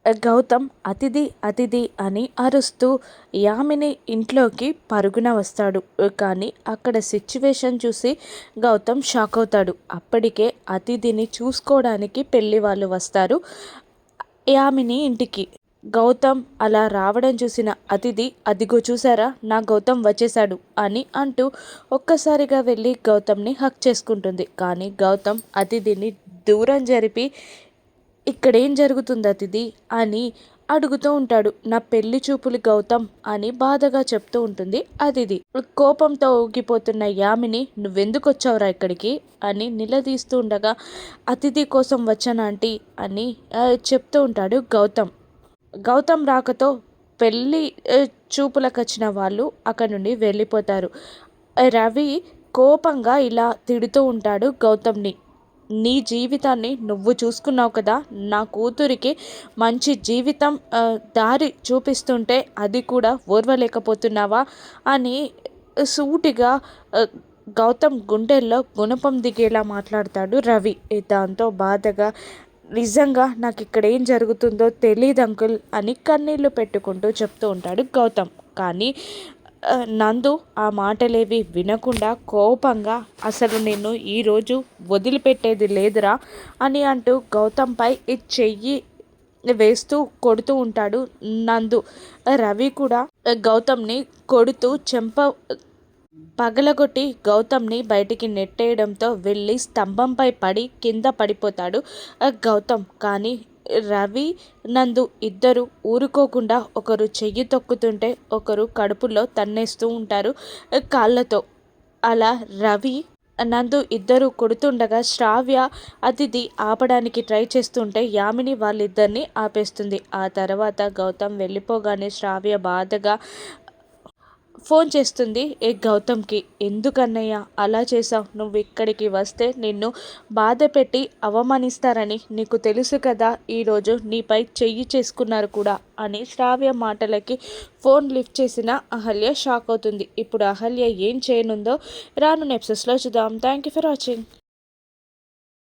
గౌతమ్ అతిథి అతిథి అని అరుస్తూ యామిని ఇంట్లోకి పరుగున వస్తాడు. కానీ అక్కడ సిచ్యువేషన్ చూసి గౌతమ్ షాక్ అవుతాడు. అప్పటికే అతిథిని చూసుకోవడానికి పెళ్లి వాళ్ళు వస్తారు యామిని ఇంటికి. గౌతమ్ అలా రావడం చూసిన అతిథి, అదిగో చూసారా నా గౌతమ్ వచ్చేశాడు అని అంటూ ఒక్కసారిగా వెళ్ళి గౌతమ్ని హక్ చేసుకుంటుంది. కానీ గౌతమ్ అతిథిని దూరం జరిపి, ఇక్కడేం జరుగుతుంది అతిథి అని అడుగుతూ ఉంటాడు. నా పెళ్లి చూపులు గౌతమ్ అని బాధగా చెప్తూ ఉంటుంది అతిథి. కోపంతో ఊగిపోతున్న యామిని, నువ్వెందుకు వచ్చావురా ఇక్కడికి అని నిలదీస్తూ ఉండగా, అతిథి కోసం వచ్చానంటీ అని చెప్తూ ఉంటాడు గౌతమ్. గౌతమ్ రాకతో పెళ్ళి చూపులకు వచ్చిన వాళ్ళు అక్కడ నుండి వెళ్ళిపోతారు. రవి కోపంగా ఇలా తిడుతూ ఉంటాడు గౌతమ్ని. నీ జీవితాన్ని నువ్వు చూసుకున్నావు కదా, నా కూతురికి మంచి జీవితం దారి చూపిస్తుంటే అది కూడా ఓర్వలేకపోతున్నావా అని సూటిగా గౌతమ్ గుండెల్లో గుణపం దిగేలా మాట్లాడతాడు రవి. దాంతో బాధగా, నిజంగా నాకు ఇక్కడ ఏం జరుగుతుందో తెలియదు అంకుల్ అని కన్నీళ్లు పెట్టుకుంటూ చెప్తూ ఉంటాడు గౌతమ్. కానీ నందు ఆ మాటలేవి వినకుండా కోపంగా, అసలు నిన్ను ఈరోజు వదిలిపెట్టేది లేదురా అని అంటూ గౌతమ్పై చెయ్యి వేస్తూ కొడుతూ ఉంటాడు నందు. రవి కూడా గౌతమ్ని కొడుతూ చెంప పగలగొట్టి గౌతమ్ని బయటికి నెట్టేయడంతో వెళ్ళి స్తంభంపై పడి కింద పడిపోతాడు గౌతమ్. కానీ రవి నందు ఇద్దరు ఊరుకోకుండా ఒకరు చెయ్యి తొక్కుతుంటే ఒకరు కడుపులో తన్నేస్తూ ఉంటారు కాళ్ళతో. అలా రవి నందు ఇద్దరు కొడుతుండగా శ్రావ్య అతిథి ఆపడానికి ట్రై చేస్తుంటే యామిని వాళ్ళిద్దరిని ఆపేస్తుంది. ఆ తర్వాత గౌతమ్ వెళ్ళిపోగానే శ్రావ్య బాధగా ఫోన్ చేస్తుంది గౌతమ్కి. ఎందుకన్నయ్య అలా చేసావు? నువ్వు ఇక్కడికి వస్తే నిన్ను బాధ పెట్టి అవమానిస్తారని నీకు తెలుసు కదా, ఈరోజు నీపై చెయ్యి చేసుకున్నారు కూడా అని శ్రావ్య మాటలకి ఫోన్ లిఫ్ట్ చేసిన అహల్య షాక్ అవుతుంది. ఇప్పుడు అహల్య ఏం చేయనుందో రాను ఎపిసోడ్స్లో చూద్దాం. Thank you for watching.